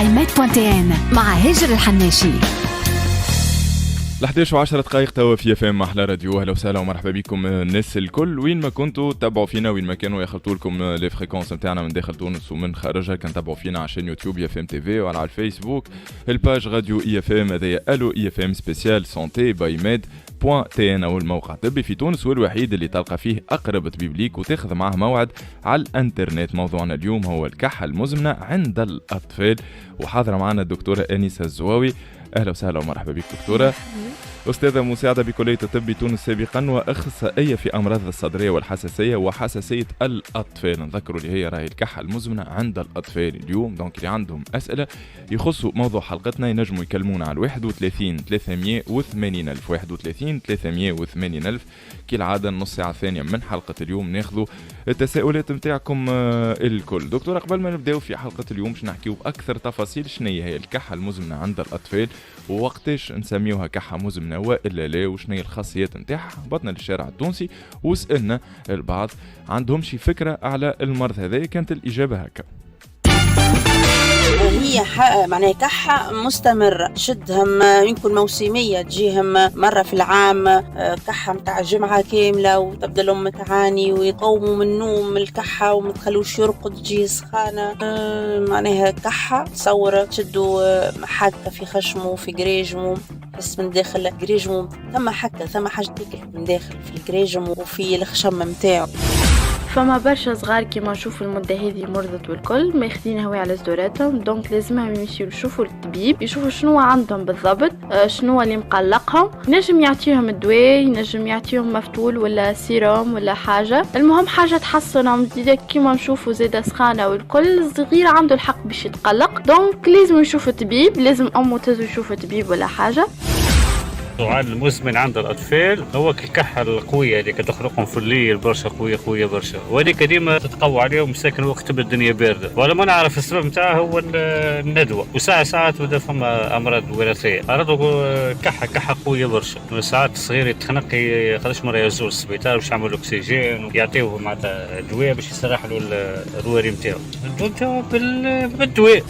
باي med.en مع هاجر الحناشي. 11:10 توا في FM أحلى راديو. أهلا وسهلا ومرحبا بكم الناس الكل وين ما كنتوا تتابعوا فينا، وين ما كانوا يخلطوا لكم لي فريكونس نتاعنا من داخل تونس ومن خارجها. كان تابعوا فينا على شين يوتيوب FM TV وعلى الفيسبوك الباج راديو EFM. هذايا الو EFM سبيسيال سانتي باي med.en أو الموقع الطبي في تونس والوحيد اللي تلقى فيه أقرب طبيب ليك وتاخذ معه موعد على الانترنت. موضوعنا اليوم هو الكحة المزمنة عند الأطفال، وحاضرة معنا الدكتورة أنيسة الزواوي. أهلا وسهلا ومرحبا بك دكتورة. أستاذة مساعدة بكلية الطب تونس سابقا، وأخصائية في أمراض الصدرية والحساسية وحساسية الأطفال. نذكروا اللي هي راهي الكحة المزمنة عند الأطفال اليوم. دونك اللي عندهم أسئلة يخصوا موضوع حلقتنا ينجموا يكلمونا على 31 380 ألف 31 380 ألف. كالعادة النص ساعة الثانية من حلقة اليوم ناخذوا التساؤلات متاعكم الكل. دكتورة قبل ما نبداو في حلقة اليوم باش نحكيو بأكثر تفاصيل شنو هي الكحة المزمنة عند الأطفال، ووقتاش نسميوها كحة مزمنة وإلا لا، وشنو هي الخاصيات نتاعها. هبطنا للشارع التونسي وسألنا البعض عندهم شي فكرة على المرض هذا. كانت الإجابة هكا: هي معناها كحة مستمرة تشدهم، يمكن موسمية تجيهم مرة في العام، كحة متاع جمعة كاملة وتبدأ لهم تعاني ويقوموا من النوم الكحة وما تخلوش يرقد، تجيه سخانة. معناها كحة تصور تشدوا حكة في خشمه في قريجمه، بس من داخل قريجمه ثم حكة ثم حاجة تاكل من داخل في القريجم وفي الخشم متاعه. فما برشا صغار كيما نشوفوا المدة هذه مرضت والكل ماخذين هواي على صدوراتهم، دونك لازمهم يمشيو يشوفوا الطبيب يشوفوا شنو عندهم بالضبط، شنو اللي مقلقهم، ينجم يعطيهم الدواء، ينجم يعطيهم مفتول ولا سيروم ولا حاجة، المهم حاجة تحسنهم. كيما نشوفوا زيادة سخانة والكل، الصغير عنده الحق باش يتقلق، دونك لازم يشوفوا طبيب، لازم أمه تزو يشوفوا طبيب ولا حاجة. السؤال المزمن عند الأطفال هو الكحة القوية اللي كتخرقهم في الليل برشا، قوية برشا، وهذيك ديما تتقوى عليهم ساكن وقت تبدا الدنيا باردة، ولا ما نعرف السبب نتاعها هو الندوة، وساعات بدا فما أمراض وراثية. عرضوا كحة قوية برشا، ساعات الصغير يتخنق خلاص مرة يزور السبيطار باش يعملوا أكسجين ويعطيوه معناتها دواء باش يسرح له الرواري نتاعو. الدواء بالدواء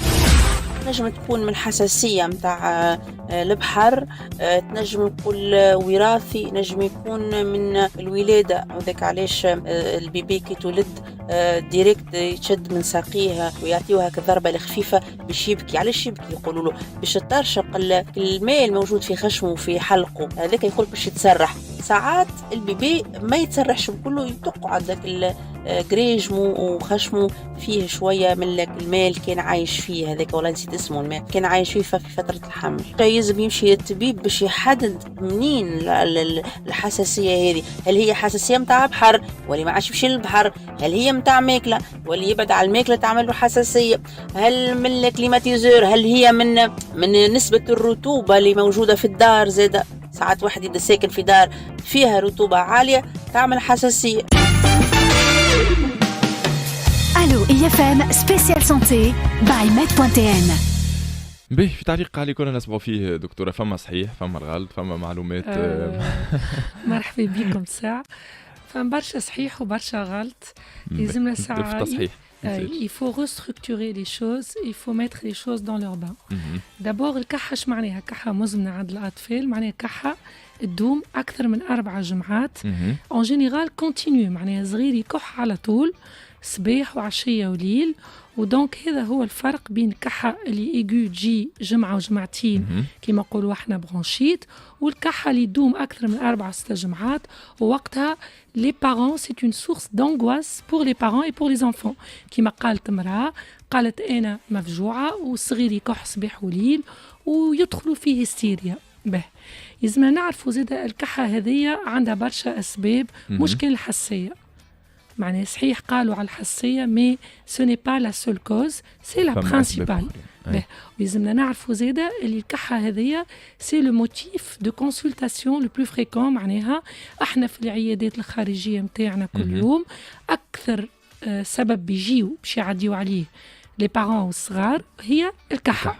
تنجم تكون من الحساسية متاع البحر، تنجم يكون وراثي، نجم يكون من الولادة، وذاك علاش البيبي كي تولد ديريكت يشد من ساقيه ويعطيوها كضربة الخفيفة باش يبكي. علاش يبكي؟ يقولوا له باش ترشق الماء الموجود في خشمه وفي حلقه، هذاك يقول باش يتسرح. ساعات البيبي ما يتسرحش بكله، يدق عندك قريجمه وخشمه فيه شوية من الماء اللي كان عايش فيه، هذاك ولا نسيت اسمه، الماء كان عايش فيه في فترة الحمل. لازم يمشي للطبيب باش يحدد منين الحساسية هذه. هل هي حساسية متاع بحر ولا ما عادش يمشي للبحر؟ هل هي متاع ماكلة ولا يبعد على الماكلة تعمل له حساسية؟ هل من الكليماتيزور؟ هل هي من نسبة الرطوبة اللي موجودة في الدار؟ زادة ساعات واحد إذا ساكن في دار فيها رطوبة عالية تعمل حساسية. الو EFM سبيسيال سانتي باي med.en. به في تعليق على كنا نسمعوا فيه دكتورة، فما صحيح فما الغلط فما معلومات مرحبا بكم ساعة. فما برشا صحيح وبرشا غلط، لازمنا ساعة في التصحيح. il faut restructurer les choses, il faut mettre les choses dans leur bain. d'abord الكحة اش معناها؟ كحة مزمنة عند الأطفال معناها كحة تدوم أكثر من 4 جمعات en général continue، معناها صغير يكح على طول صباح وعشية وليل. ودونك هذا هو الفرق بين الكحة اللي إيجو تجي جمعة وجمعتين كما نقولوا احنا برونشيت، والكحة اللي تدوم أكثر من 4-6 جمعات، ووقتها les parents c'est une source d'angoisse pour les parents et pour les enfants. كما قالت امرأة قالت أنا مفجوعة والصغير يكح صباح وليل ويدخلوا فيه هستيريا. به لازمنا نعرفوا زيادة الكحة هذه عندها برشا أسباب، مش كان الحساسية. معناه صحيح قالوا على الحساسية مي سو ني با لا سول كوز، سي لا برينسيبال. لازمنا نعرفوا زيادة اللي الكحة هذه سي لو موتيف دو كونسلتاسيون لو بلو فريكون. معناها احنا في العيادات الخارجية متاعنا كل يوم أكثر سبب بيجيو باش يعديو عليه لي بارون والصغار هي الكحة،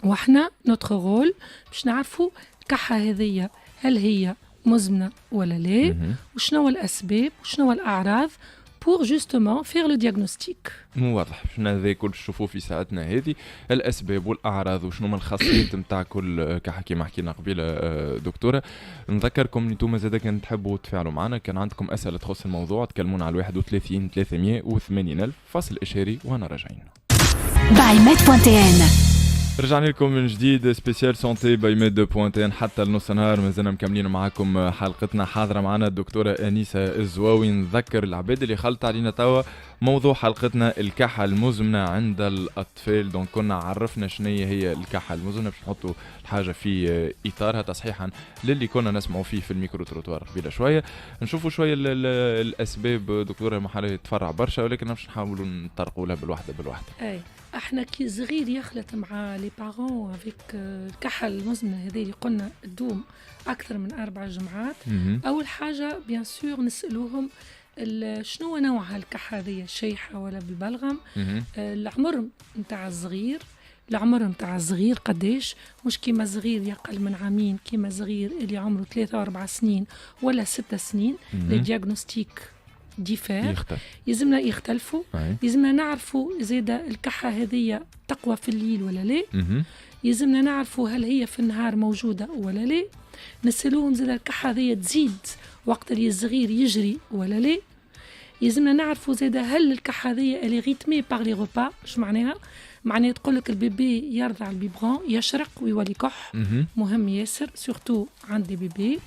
واحنا نوتر رول باش نعرفوا الكحة هذه هل هي مزمنة ولا لا، وشنو الأسباب وشنو الأعراض، pour justement faire le diagnostic. واضح شنو هذا كل تشوفوه في ساعتنا هذه الاسباب والاعراض وشنو من الخاصيات نتاع كل كحكي ما حكينا قبيله دكتوره. نذكركم انتم زاد كان تحبوا تفاعلوا معنا كان عندكم اسئله تخص الموضوع تكلمونا على 31 380 ألف فاصل اشاري وانا راجعين. باي med.tn. رجعنا لكم من جديد سبيسيال سونتي باي ميد بوانتين حتى النص نهار مازلنا مكملين معاكم حلقتنا. حاضره معنا الدكتوره انيسه الزواوي. نذكر العباد اللي خلط علينا توا موضوع حلقتنا الكحه المزمنه عند الاطفال. دونك كنا عرفنا شنو هي الكحه المزمنه باش نحطوا الحاجه في اطارها تصحيحا للي كنا نسمعوا فيه في الميكرو تروتوار قبيله شويه. نشوفوا شويه الاسباب دكتوره محل تفرع برشا ولكن باش نحاولوا نطرقوا لها بالوحده. اي احنا كي صغير يخلط مع لي بارون افيك الكحه المزمنه هذه اللي قلنا تدوم اكثر من 4 جمعات. اول حاجه بيان سور نسالوهم شنو نوعها الكحه هذه شيحه ولا بالبلغم. العمر نتاع الصغير العمر نتاع الصغير قديش مش كيما صغير يقل من عامين كيما صغير اللي عمره 3 و4 سنين ولا 6 سنين. لي دياغنوستيك ديفير يلزمنا يختلفوا. يلزمنا نعرفوا زيدا الكحة هذه تقوى في الليل ولا لا. يلزمنا نعرفوا هل هي في النهار موجودة ولا لا. نسألوهم زيدا الكحة هذه تزيد وقت اللي الصغير يجري ولا لا. يلزمنا نعرفوا زيدا هل الكحة هذه اللي ريتمي باغ لي روبا. شو معناها؟ معناها تقول لك البيبي يرضع البيبرون يشرق ويولي كح. مهم ياسر سورتو عند البيبي.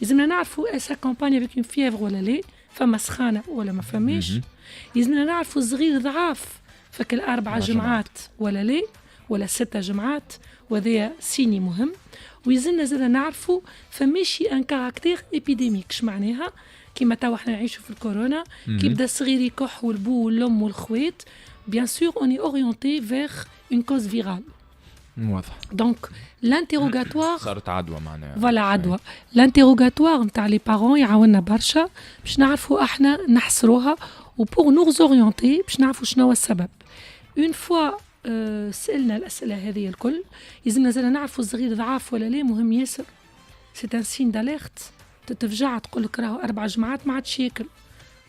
يلزمنا نعرفوا اسا كومباني افيك اون فيفر ولا لا. فما سخانة ولا ما فماش. يلزمنا نعرفوا الصغير ضعاف فك 4 جمعات ولا لا ولا 6 جمعات وهذا سيني مهم. ويلزمنا زاد نعرفوا فماشي ان كاركتير ابيديميك. شو معناها؟ كيما توا احنا نعيشوا في الكورونا كي بدا الصغير يكح والبو والام والخوات بيان سور اوني اورينتي فيغ اون كوز فيرال. واضح. دونك لانتيروغاتوار صارت عدوى معناها. فوالا عدوى. لانتيروغاتوار نتاع لي بارون يعاوننا برشا باش نعرفوا احنا نحصروها وبور نوغ اورينتي باش نعرفوا شنو هو السبب. اون فوا سالنا الاسئله هذه الكل يلزمنا زاد نعرفوا الصغير ضعاف ولا لا. مهم ياسر سي ان سين داليرت. تتفجع تقول لك راهو 4 جمعات ما عادش ياكل.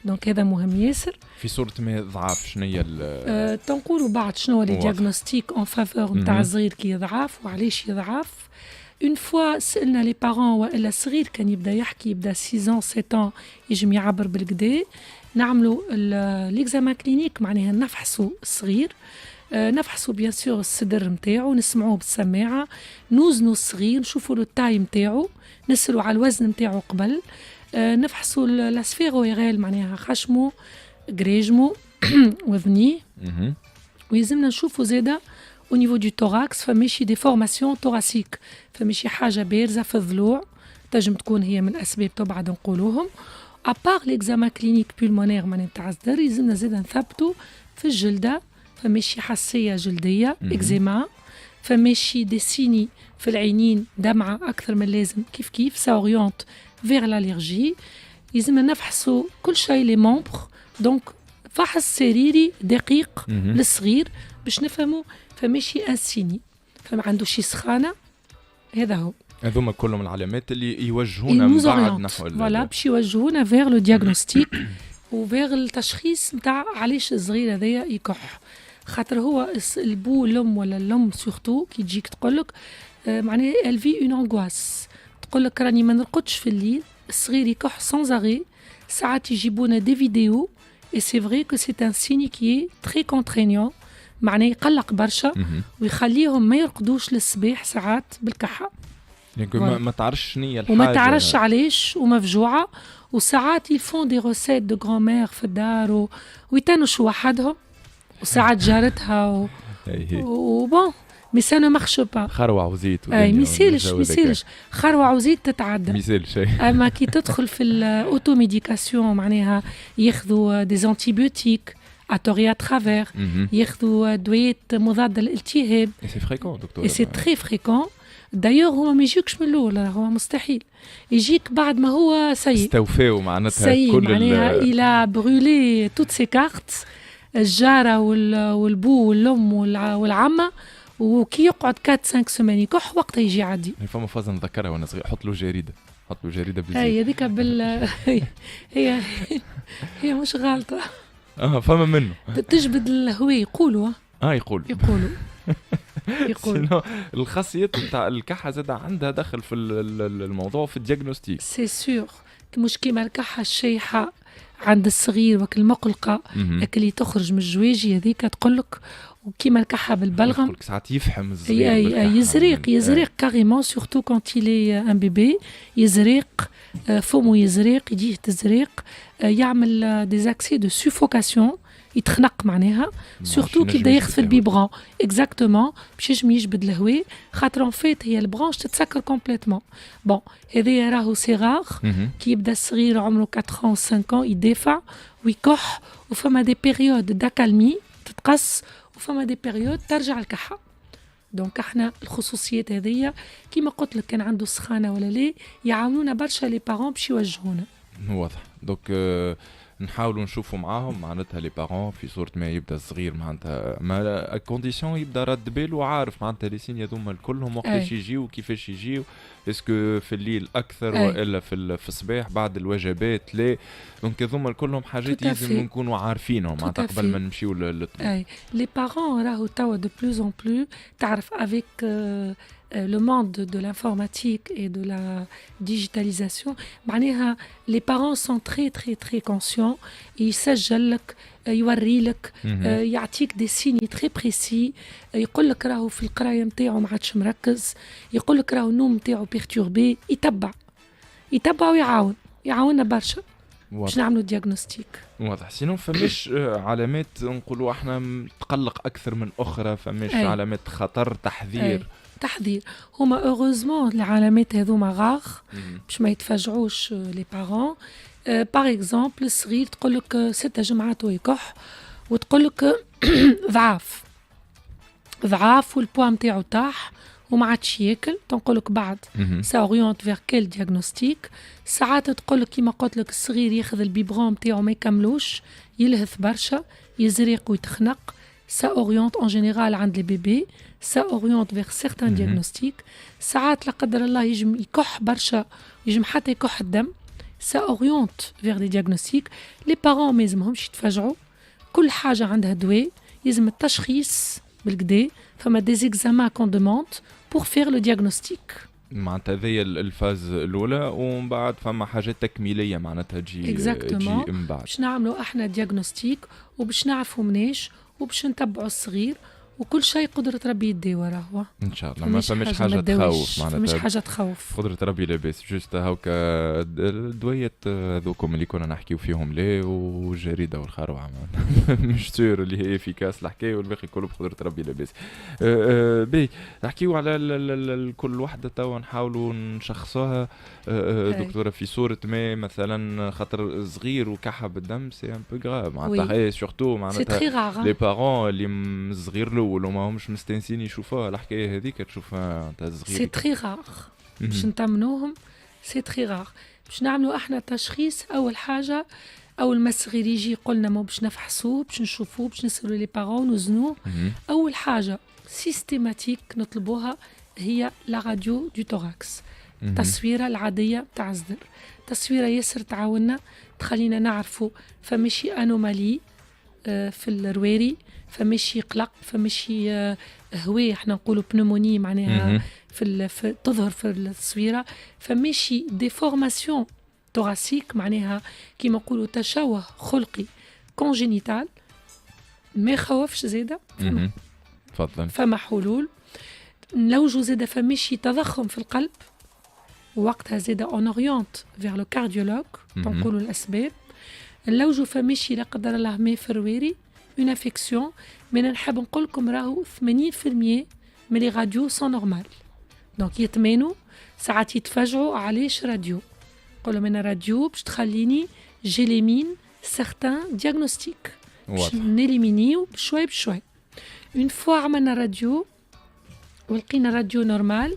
دونك هذا مهم ياسر. في صورة ما ضعاف شنو هي تنقولوا بعد شنو لي دياغنوستيك اون فافور نتاع الصغير كي يضعف وعلاش يضعف. اون فوا سالنا لي بارون والا الصغير كان يبدا يحكي يبدا 6 ans 7 ans يجم يعبر بالكدا نعملوا ليكزامان كلينيك معناها نفحصوا الصغير. نفحصوا بيان سور الصدر نتاعو نسمعوه بالسماعه نوزنوا الصغير نشوفوا له التايم نتاعو نسالوا على الوزن نتاعو قبل. نفحصوا لاسفيرويرال معناها خشمو قريجمو وذنيه. ويلزمنا نشوفوا زاده au niveau du thorax فماشي دي فورماسيون thoracique فماشي حاجه بارزه في الضلوع تنجم تكون هي من اسباب تبعد نقولوهم. ابار ليكزامان كلينيك بولمونير معناها تاع الصدر يلزمنا زاده نثبتوا في الجلده فماشي حساسيه جلديه اكزيما فماشي دي سيني في العينين دمعه اكثر من اللازم كيف ساوريونت vers l'allergie. يلزمنا نفحصوا كل شيء لي ممبر. دونك فحص سريري دقيق للصغير باش نفهموا فماشي انسيني فما عنده شي سخانه. هذا هو. هذوما كلهم العلامات اللي يوجهونا من بعد نحو فوالا باش يوجهونا فيغ لو دياغنوستيك وفيغ التشخيص نتاع علاش الصغير هذايا يكح. خاطر هو البو الام ولا الام سورتو كي تجيك تقولك معناها الفي اون انغواس تقول لك راني ما نرقدش في الليل الصغير يكح سانز اري. ساعات يجيبونا دي فيديو اي سي فري كو سي ان سيني كي تري كونترينيون معناه يقلق برشا ويخليهم ما يرقدوش للصباح ساعات بالكحه. يعني ما تعرفش شنو هي الحاجه وما تعرفش علاش ومفجوعه. وساعات يفون دي روسيت دو غرامير في الدار ويتنشوا وحدهم وساعات جارتها وبون مي سا نو مارش با. خروع وزيت ميسالش خروع وزيت تتعدى ميسالش. اما كي تدخل في الاوتو ميديكاسيون معناها ياخذوا دي زانتيبيوتيك اتوري اترافير ياخذوا ادويه مضاده للالتهاب. سي فريكون دكتور. اي سي تري فريكون. دايوغ هو ما يجيكش من الاول هو مستحيل يجيك بعد ما هو سيء استوفاو معناتها كل معناها الى برولي توت سي كارت الجاره والبو والام والعمه وكي يقعد 4-5 سمان يكح وقتها يجي عادي. فما فاز نذكرها وانا صغير حط له جريده حط له جريده بالزيت. هي هذيك هي هي مش غلطه. فما منه تجبد الهواء يقولوا يقولوا سينو الخاصيات نتاع الكحه زاد عندها دخل في الموضوع في الدياغنوستيك. سي سور مش كيما الكحه الشيحه عند الصغير وك المقلقه اللي تخرج من الجواجي هذيك تقولك، وكيما الكحه بالبلغم يقولك ساعات يفهم الصغير يزرق كاريمون سورتو كونت يلي ان بيبي يزرق فمه يزرق يديه تزرق يعمل دي اكسي دو سوفوكاسيون يتخنق معناها سورتو كي بدا ياخذ في البيبرون اكزاكتومون باش يجم يجبد الهواء خاطر ان فيت هي البرانش تتسكر كومبليتمون. بون هذايا راهو سيغار كي يبدا الصغير عمره 4 ans 5 ans يدافع ويكح وفما دي بيريود داكالمي تتقص وفما دي بيريود ترجع الكحه. دونك احنا الخصوصيات هذيا كيما قلت لك كان عنده سخانه ولا لا يعاونونا برشا لي بارون باش يوجهونا. واضح. دونك نحاولوا نشوفوا معاهم معناتها لي بارون في صورة ما يبدا الصغير معناتها ما كونديسيون يبدا رد باله وعارف معناتها لي سين هذوما الكلهم وقتاش يجيو وكيفاش يجيو، اسكو في الليل اكثر والا في الصباح بعد الوجبات لا. دونك هذوما الكلهم حاجات لازم نكونوا عارفينهم معناتها قبل ما نمشيو للطبيب. لي بارون راهو توا دو بلوز اون بلو تعرف افيك le monde de l'informatique et de la digitalisation معناها les parents sont très très très conscients. يسجل لك يوري لك يعطيك دي سيني très précis، يقول لك راهو في القرايه نتاعو ما عادش مركز، يقول لك راهو النوم نتاعو بيرتوربي، يتبع ويعاوننا برشا باش نعملوا دياغنوستيك. واضح. سينو فماش علامات نقولوا احنا تقلق اكثر من اخرى؟ فماش علامات خطر تحذير؟ تحذير هما اوغوزمون العلامات هذوما غاغ باش ما يتفاجعوش لي بارون. باغ اكزومبل الصغير تقول لك 6 جمعات ويكح وتقول لك ضعاف والبوا نتاعو طاح وما عادش ياكل، تنقول لك بعد سا اورينت فير كيل دياغنوستيك. ساعات تقول لك كيما قلت لك الصغير ياخذ البيبرون نتاعو ما يكملوش يلهث برشا يزرق ويتخنق، ça oriente en général عند les bébés, ça oriente vers certains diagnostics. ساعات لا قدر الله يجم يكح برشا يجم حتى يكح الدم، ça oriente vers des diagnostics. les parents ما يلزمهمش يتفاجعوا، كل حاجة عندها دواء، يلزم التشخيص بالكدا، فما des examens qu'on demande pour faire le diagnostic. معناتها هذه الفاز الاولى ومن بعد فما حاجات تكميليه معناتها تجي من بعد باش نعملوا احنا دياغنوستيك وباش نعرفوا مناش وباش نتبعوا الصغير وكل شيء قدرة ربي يديوه راهو ان شاء الله. ما فماش حاجه تخوف معناتها، مش حاجه تخوف، قدرة ربي لاباس. جوست هاوكا الدويات هذوكم اللي كنا نحكيو فيهم ليه والجريده والخروعه مش سور اللي هي افيكاس الحكايه والباقي كله بقدرة ربي لاباس. بي نحكيو على كل وحده توا نحاولوا نشخصوها دكتوره في صوره ما مثلا خاطر صغير وكحه بالدم سي ان بو غراف معناتها هي سورتو معناتها لي بارون اللي صغير الاول وما همش مستنسين يشوفوها الحكايه هذيك تشوفها تاع الصغير سي تري غار باش نطمنوهم. سي تري غار باش نعملوا احنا تشخيص. اول حاجه اول ما الصغير يجي قلنا ما باش نفحصوه باش نشوفوه باش نسالوا لي بارون نوزنوه. اول حاجه سيستيماتيك نطلبوها هي لا راديو دو توراكس، التصويره العاديه تاع الصدر. تصويره ياسر تعاوننا تخلينا نعرفوا فماشي انومالي في الرواري، فماشي قلق، فماشي هواء احنا نقولوا بنوموني معناها في تظهر في التصويره، فماشي ديفورماسيون توراسيك معناها كيما نقولوا تشوه خلقي كونجينيتال ما يخوفش زاده. تفضل. فما حلول نلوجوا زاده فماشي تضخم في القلب، وقتها زاده اون اورينت فيغ لو كارديولوج تنقولوا الاسباب. نلوجوا فماشي لا قدر الله ما في الرواري une infection. mais نحب نقول لكم راهو 80% من لي راديو سون نورمال. دونك يتمنوا ساعات يتفاجعوا علاش راديو، نقولوا من راديو باش تخليني جيليمين سيغتان دياغنوستيك باش نيليمينيو بشوي بشوي. اون فوا عملنا راديو ولقينا راديو نورمال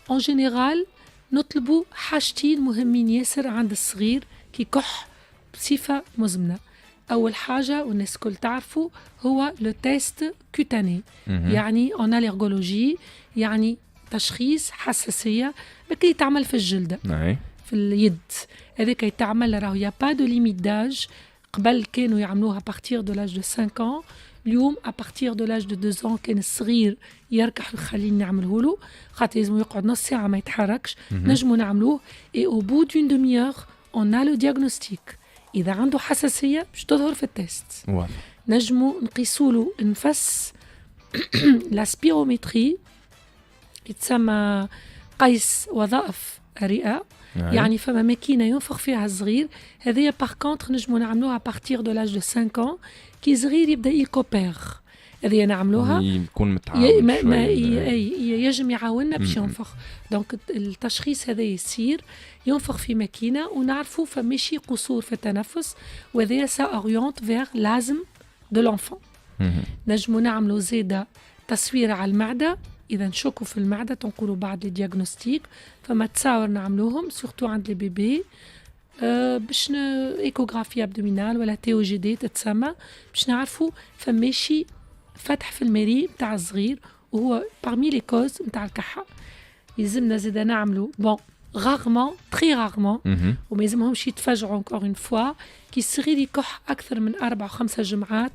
اون جينيرال نطلبوا حاجتين مهمين ياسر عند الصغير كي كح بصفه مزمنه. أول حاجة والناس كل تعرفوا هو لو تيست كوتاني، يعني en allergologie يعني تشخيص حساسية بكي تعمل في الجلدة. في اليد هذاك يتعمل راهو يا با دو ليميت داج. قبل كانوا يعملوها بارتير دو لاج دو 5 ans. اليوم ابارتير دو لاج دو 2 ans كان الصغير يركح خلينا نعمله له خاطر لازم يقعد نص ساعه ما يتحركش. نجموا نعملوه اي او بو دون دمي اور اون ا لو دياغنوستيك. اذا عنده حساسيه باش تظهر في التيست. نجموا نقيسوا له نفس لا سبيرومتري يتسمى قيس وظائف الرئه. يعني فما ماكينه ينفخ فيها الصغير هذه باغ كونتر نجموا نعملوها بارتير دو لاج دو 5 ans كي صغير يبدا يكوبير. هذه نعملوها يكون متعاون يجم يعاوننا باش ينفخ. دونك التشخيص هذا يصير ينفخ في ماكينه ونعرفوا فماشي قصور في التنفس وهذا سا اورينت فيغ لازم دو لونفون. نجموا نعملوا زياده تصوير على المعده إذا نشكوا في المعدة تنقولوا بعد الدياغنوستيك فما تصاور نعملوهم سورتو عند لي بيبي باش ايكوغرافيا ابدومينال ولا تي او جي دي تتسمى باش نعرفوا فماشي فتح في المريء نتاع الصغير وهو parmi les causes نتاع الكحة. يلزمنا زيدا نعملوا بون rarement très rarement وما يلزمهمش يتفاجعوا encore une fois كي الصغير يكح أكثر من 4 أو 5 جمعات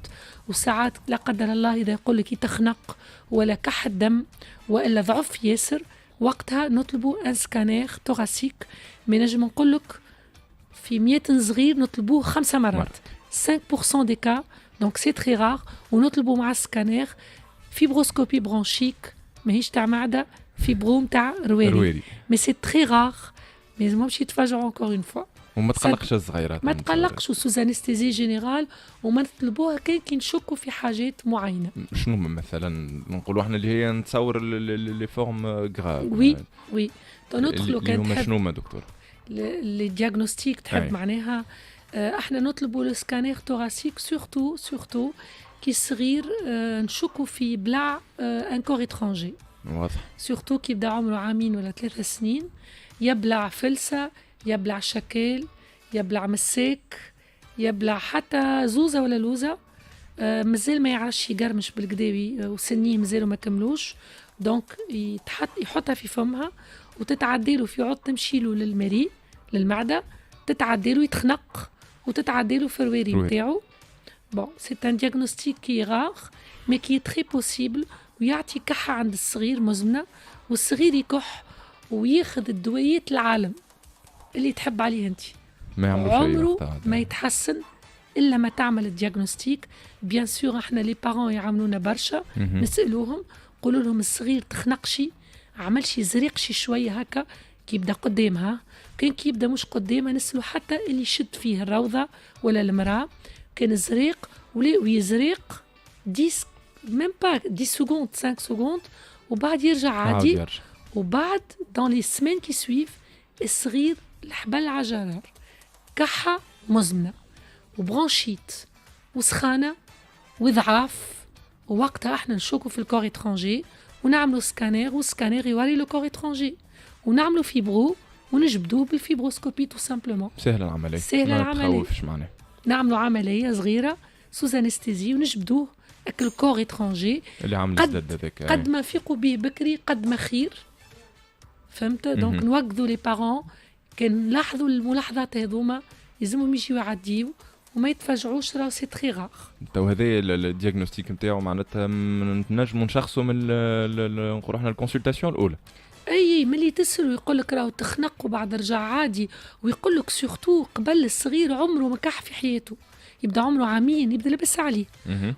وساعات لا قدر الله إذا يقول لك يتخنق ولا كح الدم وإلا ضعف ياسر وقتها نطلبوا ان سكانير توغاسيك. ما نجم نقول لك في 100 صغير نطلبوه 5 مرات 5% دي كا دونك سي تري رار. ونطلبوا مع السكانير فيبروسكوبي برونشيك ماهيش تاع معده فيبروم تاع رواري مي سي تري رار. ما لازمهمش يتفاجعوا انكور اون فوا. وما تقلقش الصغيرات ما تقلقش وسوز انستيزي جينيرال وما نطلبوها كي نشكوا في حاجات معينه. شنو مثلا نقولوا احنا اللي هي نتصور لي فورم غراف. وي ندخلوا كان تحب شنو دكتور لي دياغنوستيك تحب معناها احنا نطلبوا السكانير توراسيك سورتو كي صغير نشكوا في بلع ان كور اترانجي. واضح. سورتو كي يبدا عمره عامين ولا 3 سنين يبلع فلسه يبلع شكل يبلع مساك يبلع حتى زوزه ولا لوزه مازال ما يعرفش يقرمش بالقداوي وسنيه مازالوا ما كملوش دونك يحطها في فمها وتتعديله في عود تمشيله للمريء للمعده تتعديله يتخنق وتتعديله في الرواري نتاعو. بون سي ان دياغنوستيك كي رار مي كي تري بوسيبل ويعطي كحه عند الصغير مزمنه والصغير يكح وياخذ الدويات العالم اللي تحب عليه انت ما عمره ما يتحسن الا ما تعمل الدياغنوستيك. بيان سور احنا لي بارون يعاملونا برشا نسالوهم نقولوا لهم الصغير تخنقشي عملش يزرقشي شويه هكا كي يبدا قدامها كان كي يبدا مش قدامها نسلو حتى اللي يشد فيه الروضه ولا المراه كان الزريق ويزرق 10 ميم با 10 سكوند 5 سكوند وبعد يرجع عادي. وبعد دون لي سيمين كي سويف الصغير الحبل عجرار كحة مزمنة وبرانشيت وسخانة وضعاف ووقتها احنا نشوكوا في الكور اترانجي ونعملوا سكانير والسكانير يوري لو كور اترانجي ونعملوا فيبرو ونجبدوه بالفيبروسكوبي تو سامبلومون. سهلة العملية. سهلة العملية. نعملوا عملية صغيرة سوز انستيزي ونجبدوه اكل كور اترانجي اللي عامل الزد هذاك قد ما فيقوا به بكري قد ما خير. فهمت؟ دونك نوقظوا لي بارون كان نلاحظوا الملاحظات هذوما يلزمهم يجيو يعديو وما يتفاجعوش راه سي تري رار. تو هذا الدياغنوستيك نتاعو معناتها نجموا نشخصوا من نقولوا احنا الكونسلتاسيون الاولى. اي ملي تسأل ويقول لك راهو تخنق وبعد رجع عادي ويقول لك سورتو قبل الصغير عمره ما كح في حياته يبدا عمره عامين يبدا لبس عليه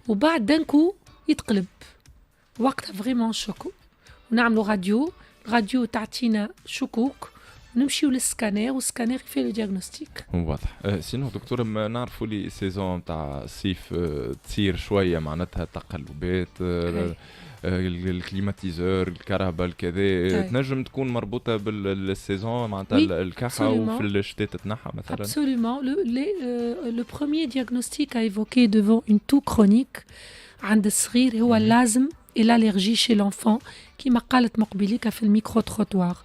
وبعد دنكو يتقلب وقتها فريمون شوكو ونعملوا راديو تعطينا شكوك ونمشيو للسكانير والسكانير يفعل له دياغنوستيك. واضح. سينو دكتور ما نعرفوا لي السيزون تاع الصيف تصير شويه معناتها تقلبات الكليماتيزور الكهرباء الكذا تنجم تكون مربوطه بالسيزون معناتها الكحه وفي الشتاء تتنحى مثلا. Absolument. Le premier diagnostic à évoquer devant une toux chronique عند الصغير هو اللازم et l'allergie chez l'enfant كما قالت مقبليك في الميكرو تروتوار.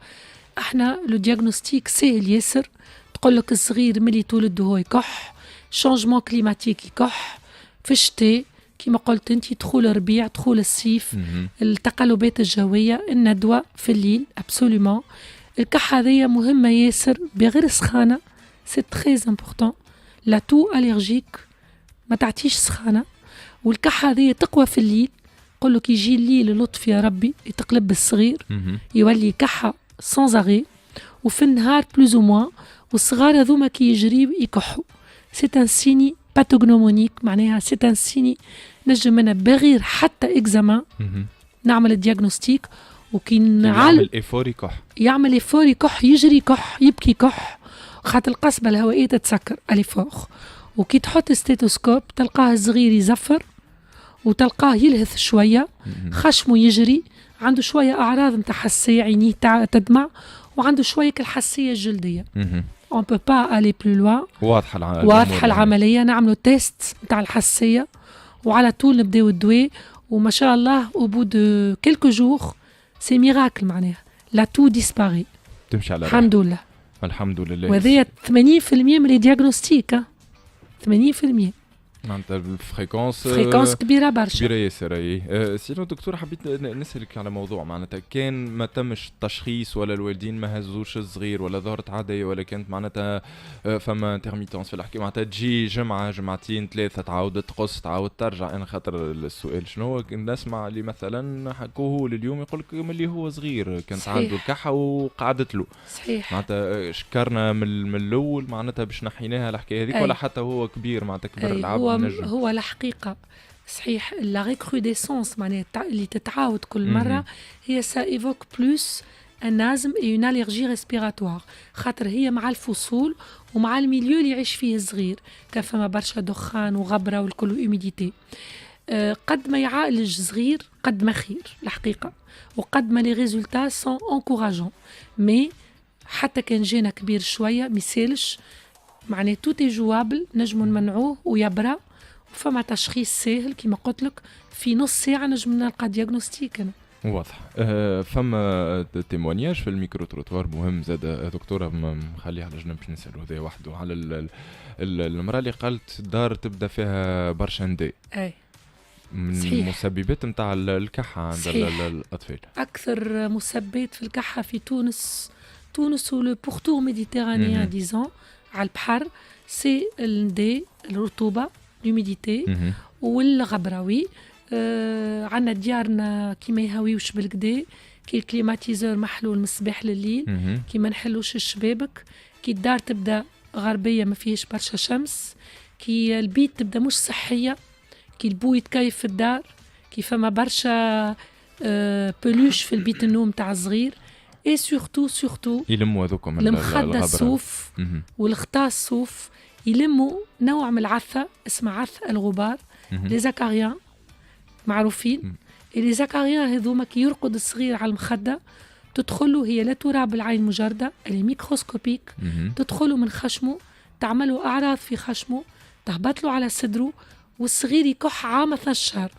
احنا لو دياغنوستيك سهل ياسر تقول لك الصغير ملي تولد هو يكح شانجمون كليماتيك يكح في الشتاء كما قلت انت دخول الربيع دخول الصيف التقلبات الجويه الندوه في الليل ابسولومون الكحة هذه مهمة ياسر بغير سخانة، سي تري امبورطون. لا تو اليرجيك ما تعطيش سخانة، والكحة هذه تقوى في الليل. قل له كي يجي الليل لطف يا ربي يتقلب بالصغير يولي كحة سانز اغي، وفي النهار بلوز او موان. والصغار هذوما كي يجريو يكحوا، سي ان سيني باثوغنومونيك، معناها سي ان سيني نجم منها بغير حتى اكزامان نعمل الدياغنوستيك. وكي يعمل ايفور يكح يجري كح يبكي كح، خاطر القصبة الهوائية تتسكر اليفور. وكي تحط ستيتوسكوب تلقاه صغير يزفر، وتلقاه يلهث شوية، خشمه يجري، عنده شوية أعراض نتاع حساسية، عينيه تدمع، وعنده شوية كالحساسية الجلدية. on peut pas aller plus loin. واضحة العملية. نعملوا تيست نتاع الحساسية وعلى طول نبداو الدواء، وما شاء الله au bout de quelques jours c'est miracle معناها لا تو ديسباري. تمشي على الحمد لله. الحمد لله. وهذه 80% من لي دياغنوستيك، 80% معناتها الفريكونس كبيره برشا، كبيره ياسر. اي سينو دكتور حبيت نسالك على موضوع معناتها كان ما تمش التشخيص ولا الوالدين ما هزوش الصغير ولا ظهرت عاديه ولا كانت معناتها فما انترميتونس في الحكي، معناتها تجي جمعه جمعتين ثلاثه تعاود تقص تعاود ترجع. انا خاطر السؤال شنو نسمع اللي مثلا حكوه اليوم يقول لك ملي هو صغير كانت عنده الكحه وقعدت له. صحيح. معناتها شكرنا من الاول معناتها باش نحيناها الحكايه هذيك، ولا حتى هو كبير معناتها كبر العاب. هو الحقيقة صحيح لا ريكروديسونس معناها اللي تتعاود كل مرة هي سا ايفوك بلوس ان ازم اي اون اليرجي ريسبيراتوار، خاطر هي مع الفصول ومع الميليو اللي يعيش فيه الصغير، كان فما برشا دخان وغبرة والكل وإوميديتي. قد ما يعالج صغير قد ما خير الحقيقة، وقد ما لي ريزولتا سون انكوراجون. مي حتى كان جينا كبير شوية ميسالش معناه توتي جوابل، نجمو نمنعوه ويبرى، فما تشخيص سهل كما قلت لك في نص ساعه نجم نلقى دياغنوستيك. انا واضح. فما تيمونياج في الميكرو تروتوار مهم زاد دكتوره، مخليها على جنب باش نسالو هذا وحده على المراه اللي قالت دار تبدا فيها برشا نداء. اي من المسببات نتاع الكحه عند الاطفال. اكثر مسببات في الكحه في تونس ولو بورتور ميديتيرانيان ديزون على البحر سي النداء، الرطوبه، لوميديتي والغبراوي. عندنا ديارنا كي ما يهويوش بالكدا، كي الكليماتيزور محلول من الصباح لليل، كي ما نحلوش الشبابك، كي الدار تبدا غربيه ما فيهش برشا شمس، كي البيت تبدا مش صحيه، كي البو يتكيف في الدار، كي فما برشا بلوش في البيت النوم تاع الصغير. اي سورتو يلموا هذوكم المخده الصوف والغطاء الصوف، يلموا نوع من العثة اسمها عث الغبار. لي زكاريان معروفين، لي زكاريان هذوما كي يرقد الصغير على المخدة تدخلوا، هي لا ترى بالعين مجردة، اللي ميكروسكوبيك، تدخلوا من خشمه، تعملوا أعراض في خشمه، تهبط له على صدره، والصغير يكح عام 12 شهر.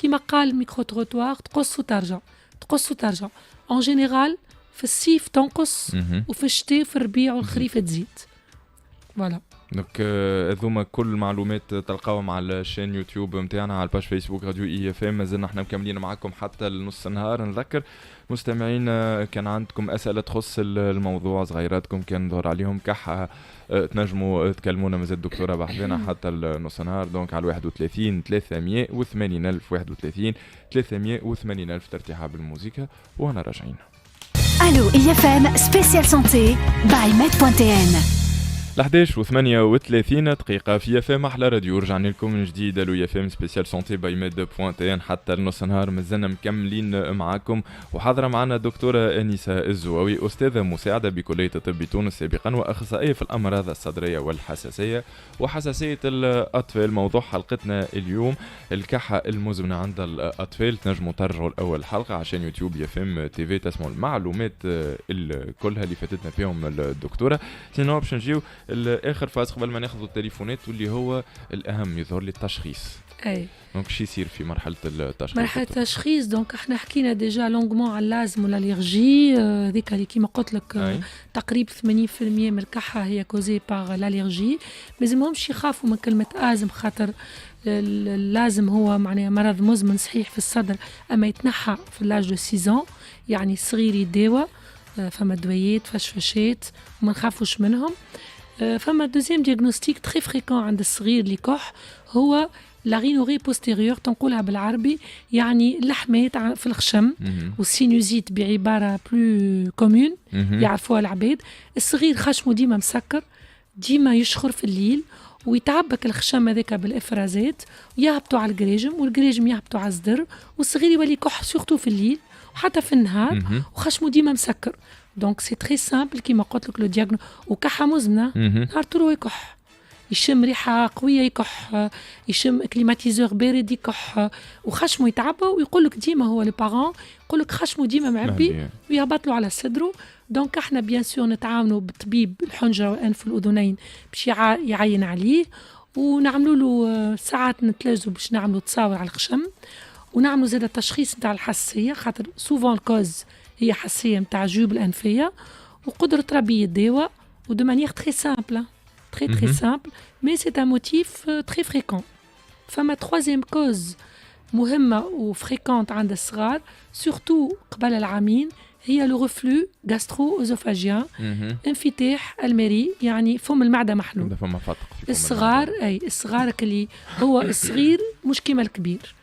كما قال الميكرو تروتوار تقص وترجع تقص وترجع. ان جينيرال في الصيف تنقص، وفي الشتاء في الربيع والخريف تزيد. فوالا. دونك هذوما كل المعلومات تلقاوهم على الشين يوتيوب نتاعنا، على الباج فيسبوك راديو اي اف ام. مازلنا احنا مكملين معكم حتى لنص النهار. نذكر مستمعين كان عندكم اسئله تخص الموضوع، صغيراتكم كان ظهر عليهم كحه، تنجموا تكلمونا مازال الدكتوره بحذنا حتى النص النهار. دونك على 31 380 ألف 31 380 ألف ترتيحها بالموسيقى، وهنا راجعين. الو اي اف ام سبيسيال سانتي باي med.tn. 11:38 دقيقة في اف ام احلى راديو. رجعنا لكم من جديد الو اف ام سبيسيال سونتي باي med.tn حتى النص نهار. مازلنا مكملين معاكم، وحاضرة معنا دكتورة أنيسة الزواوي، أستاذة مساعدة بكلية الطب تونس سابقا، وأخصائية في الأمراض الصدرية والحساسية وحساسية الأطفال. موضوع حلقتنا اليوم الكحة المزمنة عند الأطفال. تنجموا ترجعوا الأول حلقة عشان يوتيوب اف ام تي في تسمعوا المعلومات كلها اللي فاتتنا فيهم الدكتورة. سينو باش نجيو الاخر فاز قبل ما ناخذ التليفونات، واللي هو الاهم يظهر لي التشخيص. اي دونك شي يصير في مرحله التشخيص؟ مرحله التشخيص دونك احنا حكينا ديجا لونغمون على اللازم والاليرجي. هذيك اللي كيما قلت لك تقريبا 80% من الكحه هي كوزي باغ الاليرجي. مازمهمش يخافوا من كلمه ازم، خاطر اللازم هو معناها مرض مزمن صحيح في الصدر، اما يتنحى في لاج دو 6 ans، يعني صغير يداوى. فما دويات فشفشات وما نخافوش منهم. فما دوزيام دياغنوستيك تري فريكون عند الصغير اللي كح هو لا رينوري بوستيريور، تنقولها بالعربي يعني اللحمات في الخشم، والسينوزيت بعبارة بلو كومون يعرفوها العباد. الصغير خشمه ديما مسكر، ديما يشخر في الليل، ويتعبك الخشم هذاك بالافرازات، ويهبطوا على الجريجم، والجريجم يهبطوا على الصدر، والصغير يولي كح سورتو في الليل وحتى في النهار، وخشمه ديما مسكر. دونك سي تري سامبل كيما قلت لك لو دياغنو. وكحه مزمنه نهار طول يكح، يشم ريحه قويه يكح، يشم كليماتيزور بارد يكح، وخشمه يتعبى، ويقول لك ديما هو لي بارون يقول لك خشمه ديما معبي ويهبط له على صدره. دونك احنا بيان سور نتعاونوا بالطبيب الحنجره والانف والاذنين باش يعين عليه، ونعملوا له ساعات نتلاجوا باش نعملوا تصاور على الخشم، ونعملوا زاده تشخيص نتاع الحساسيه، خاطر سوفون الكوز هي حساسيه نتاع الجيوب الانفيه، وقدره ربي الدواء ودو مانيير تري سامبل très simple, mais c'est un motif très fréquent. فما troisième cause مهمة وفريكونت عند الصغار surtout قبل العامين هي le reflux gastro-œsophagien، انفتاح المريء يعني فم المعدة محلول. الصغار الصغار اللي هو الصغير مش كيما الكبير.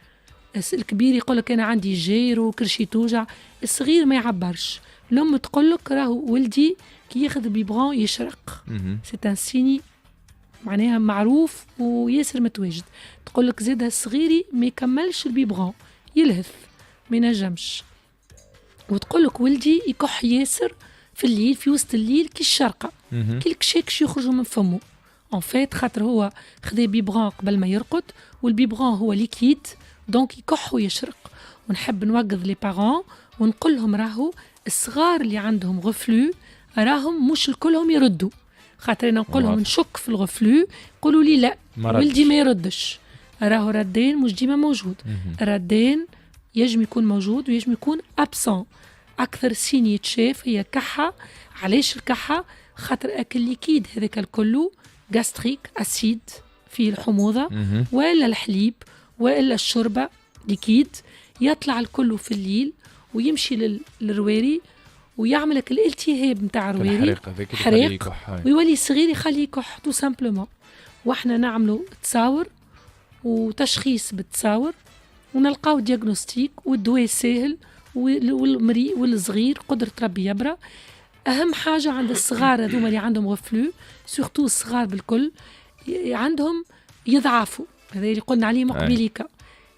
الكبير يقول لك أنا عندي جير وكرشي توجع، الصغير ما يعبرش. الأم تقول لك راهو ولدي كي ياخذ البيبرون يشرق، سي ان سيني معناها معروف وياسر متواجد. تقول لك زيد الصغيري ما يكملش البيبرون يلهث ما ينجمش، وتقول لك ولدي يكح ياسر في الليل في وسط الليل كي الشرقه كي الكشاكش يخرجوا من فمه. ان فيت خاطر هو خذا بيبرون قبل ما يرقد، والبيبرون هو ليكيد دونك يكح ويشرق. ونحب نوقظ لي بارون ونقول لهم راهو الصغار اللي عندهم غفلو راهم مش الكلهم يردوا، خاطر انا نقول لهم نشك في الغفلو يقولوا لي لا ولدي ما يردش، راهو ردين مش ديما موجود. ردين يجم يكون موجود ويجم يكون ابسون. اكثر سين يتشاف هي كحه. علاش الكحه؟ خاطر اكل ليكيد هذاك الكلو غاستريك اسيد فيه الحموضه، ولا الحليب ولا الشوربه ليكيد يطلع الكلو في الليل ويمشي للرواري ويعملك الالتهاب نتاع الرواري، حريق، ويولي صغير يخليه يكح تو سامبلومون. واحنا نعملوا تصاور وتشخيص بالتصاور، ونلقاو دياغنوستيك والدواء ساهل، والمريء والصغير قدرة ربي يبرى. أهم حاجة عند الصغار هذوما اللي عندهم غفلو، سورتو الصغار بالكل عندهم يضعفوا، هذا اللي قلنا عليه مقبليكا،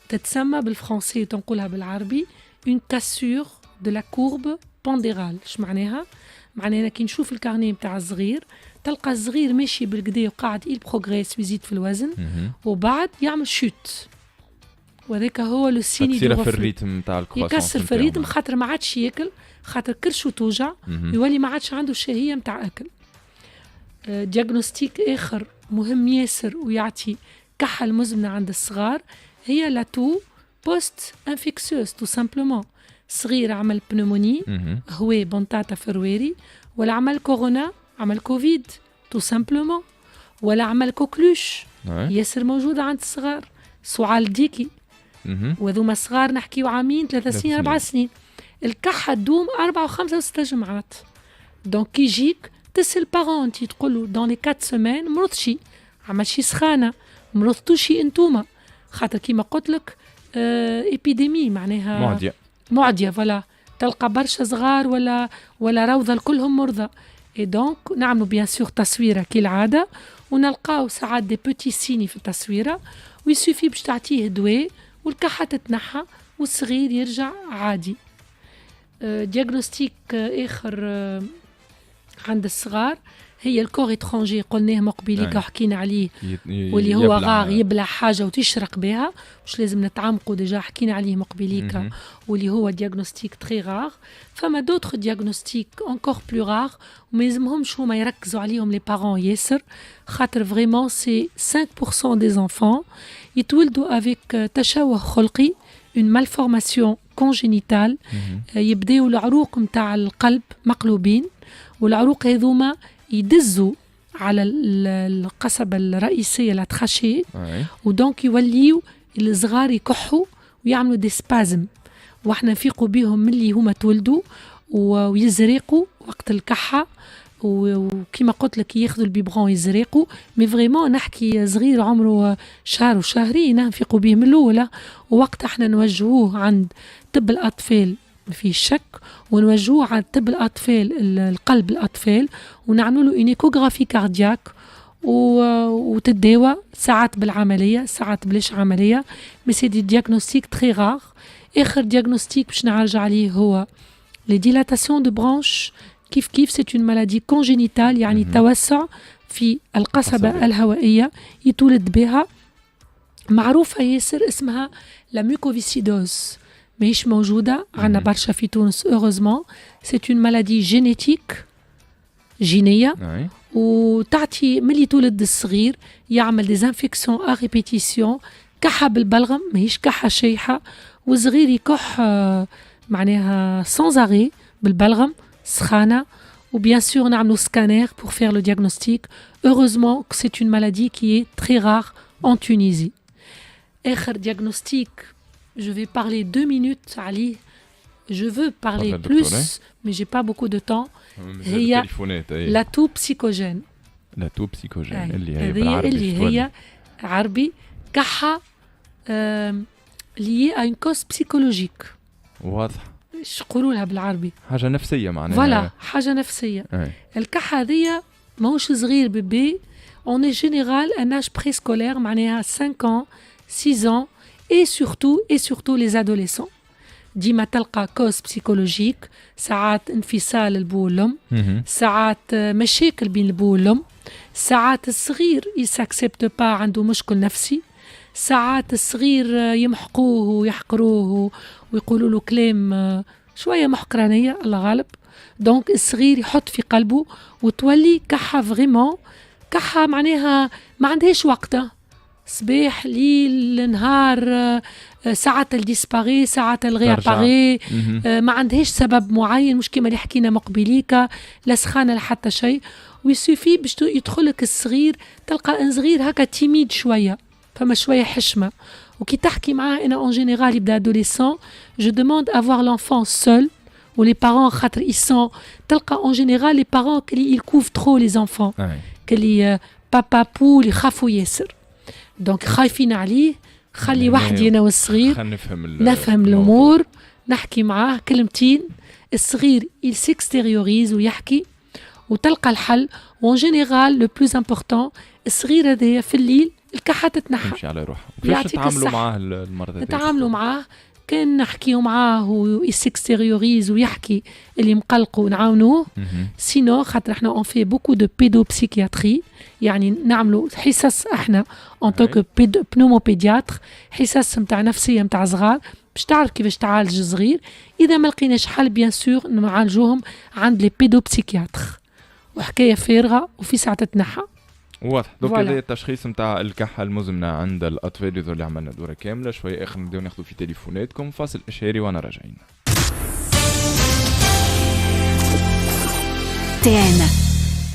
تتسمى بالفرنسي وتنقولها بالعربي une cassure de la courbe pondérale. ايش معناها؟ معناها كي نشوف الكارنيه نتاع الصغير تلقى الصغير ماشي بالكدا وقاعد يل بروغريس ويزيد في الوزن، وبعد يعمل شوت، وهذاك هو لو سيني دو في الريتم نتاع الكرواسون، يكسر في الريتم خاطر ما عادش ياكل، خاطر كرشو توجع، يولي ما عادش عنده شهيه نتاع اكل. دياغنوستيك اخر مهم ياسر ويعطي كحه المزمنه عند الصغار هي لاتو بوست انفيكسيوس تو سامبلومون. صغير عمل بنوموني هو بنطاطا في الرواري، ولا عمل كورونا، عمل كوفيد تو سامبلومون، ولا عمل كوكلوش ياسر موجودة عند الصغار، سعال ديكي، وذوما صغار نحكيو عامين 3 سنين 4 سنين. الكحة تدوم 4 و5 و6 جمعات. دونك كي يجيك تسأل بارون تي تقولوا دون لي 4 سيمين مرضشي، عمل شي سخانة، مرضتوشي انتوما، خاطر كيما قلت لك إبيديمي معناها معدية فوالا، تلقى برشا صغار ولا روضة الكلهم مرضى. اي دونك نعملوا بيان سور تصويرة كالعادة، ونلقاو ساعات دي بوتي سيني في التصويرة، ويسوفي باش تعطيه دواء والكحة تتنحى والصغير يرجع عادي. دياغنوستيك آخر عند الصغار هي الكور اترونجي، قلناه مقبليك وحكينا عليه، واللي هو غار يبلع حاجه وتشرق بها، مش لازم نتعمقوا ديجا حكينا عليه مقبليك، واللي هو دياغنوستيك تري غار. فما دوطخ دياغنوستيك انكور بلو غار وما يلزمهمش هما يركزوا عليهم لي بارون ياسر، خاطر فريمون سي 5% دي زانفون يتولدوا افيك تشوه خلقي، اون مالفورماسيون كونجينيتال، يبداو العروق نتاع القلب مقلوبين، والعروق هذوما يدزوا على القصبة الرئيسية لا تخاشي، ودونك يوليو الصغار يكحوا ويعملوا دي سبازم، واحنا نفيقوا بيهم من اللي هما تولدوا، ويزرقوا وقت الكحة، وكما قلت لك ياخذوا البيبغون يزرقوا. مي فريمون نحكي صغير عمره شهر وشهرين ننفقوا به من الأولى، ووقت احنا نوجهوه عند طب الأطفال في شك، ونوجهوه عند طب الأطفال القلب الأطفال، ونعملوا له إيكوغرافي كاردياك وتداوى ساعات بالعملية ساعات بلاش عملية. مي سي دي دياغنوستيك تري راغ. آخر دياغنوستيك باش نرجع عليه هو لي ديلاتاسيون دو برانش. كيف سي اون مالادي كونجينيتال، يعني توسع في القصبة الهوائية يتولد بها، معروفة ياسر اسمها لا ميوكوفيسيدوز، ماهيش موجودة عنا برشا في تونس اوغوزمون. سي اون مالادي جينيتيك جينية، وتعطي ملي تولد الصغير يعمل ديزانفيكسيون ا ريبيتيسيون، كحة بالبلغم ماهيش كحة شيحة، وصغير يكح معناها سانز اري بالبلغم سخانة. ou bien sûr on a un scanner pour faire le diagnostic. Heureusement que c'est une maladie qui est très rare en Tunisie. آخر diagnostic, je vais parler 2 minutes Ali. Je veux parler plus mais j'ai pas beaucoup de temps. هي l'atout psychogène. l'atout psychogène اللي هي عربي كحة liée à une cause psychologique. واضح. ايش يقولوا لها بالعربي؟ حاجة نفسية معناها. فوالا حاجة نفسية. الكحة هذيا ماهوش صغير بيبي. On est général un âge préscolaire معناها 5 ans, 6 ans et surtout les adolescents. ديما تلقى كوز بسيكولوجيك، ساعات انفصال البو والأم، ساعات مشاكل بين البو والأم، ساعات الصغير يساكسبت با عنده مشكل نفسي، ساعات الصغير يمحقوه ويحقروه ويقولوا له كلام شوية محقرانية الله غالب. دونك الصغير يحط في قلبه وتولي كحة فريمون، كحة معناها ما عندهاش وقتها، صباح ليل نهار، ساعات الديسباري ساعات الغياباري، ما عندهاش سبب معين، مش كما اللي حكينا مقبليكا لا سخانة لا حتى شيء. ويسوفي باش يدخلك الصغير تلقى ان صغير هكا تيميد شوية، فما شوية حشمة، وكي تحكي معاه أنا en général يبدأ adolescent je demande à voir l'enfant seul ou les parents خاطر ils sont تلقى en général les parents qu'ils couvrent trop les enfants كلي بابا بول يخافوا ياسر، دونك خايفين عليه. خلي وحدي أنا والصغير نفهم الأمور، نحكي معاه كلمتين، الصغير il s'extériorise ويحكي وتلقى الحل. وen général le plus important الصغير هذايا في الليل الكحة تتنحى. يمشي على روحه. كيفاش تتعاملوا معاه المرض هذا؟ نتعاملوا معاه كان نحكيو معاه ويسكستيريوريز ويحكي اللي مقلقه ونعاونوه. سينو خاطر احنا اون في بوكو دو بيدوبسيكياتري، يعني نعملوا حصص احنا اون توك بنوموبيدياتر، حصص نتاع نفسيه نتاع صغار باش تعرف كيفاش تعالج الصغير. اذا ما لقيناش حل بيان سور نعالجوهم عند لي بيدوبسيكياتر، وحكايه فارغه وفي ساعه تتنحى. واضح. دوك هذا التشخيص نتاع الكحة المزمنة عند الأطفال اللي عملنا دورة كاملة. شوية آخر نبداو ناخذوا في تليفوناتكم، فاصل إشهاري وأنا راجعين.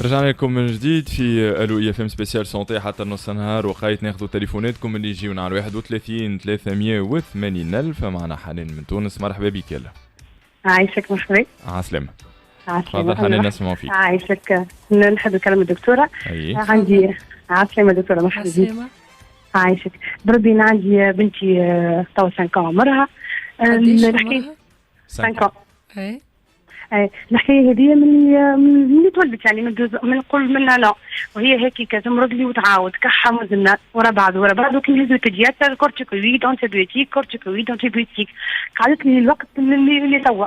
رجعنا لكم من جديد في الو اي اف ام سبيسيال سونتي حتى نص النهار، وقايت ناخذوا تليفوناتكم اللي يجيونا على 31 380 ألف. معنا حنان من تونس، مرحبا بك. يلا عايشك مرحبا. عسلامة. عسلامة. حنان نسمعوا فيك. عايشك. نحب نكلم الدكتورة. عندي عسلامة دكتورة مرحبا بك. عايشك بربي. عندي بنتي توا 5 عمرها. نحكي 5 الحكايه هذه من تولدت، يعني من نقول منها لا، وهي هيك تمرض لي وتعاود كحه مزمنه ورا بعض وكي نهزو بيدياتر كورتيكويد انتيبيوتيك قعدت لي الوقت اللي توا،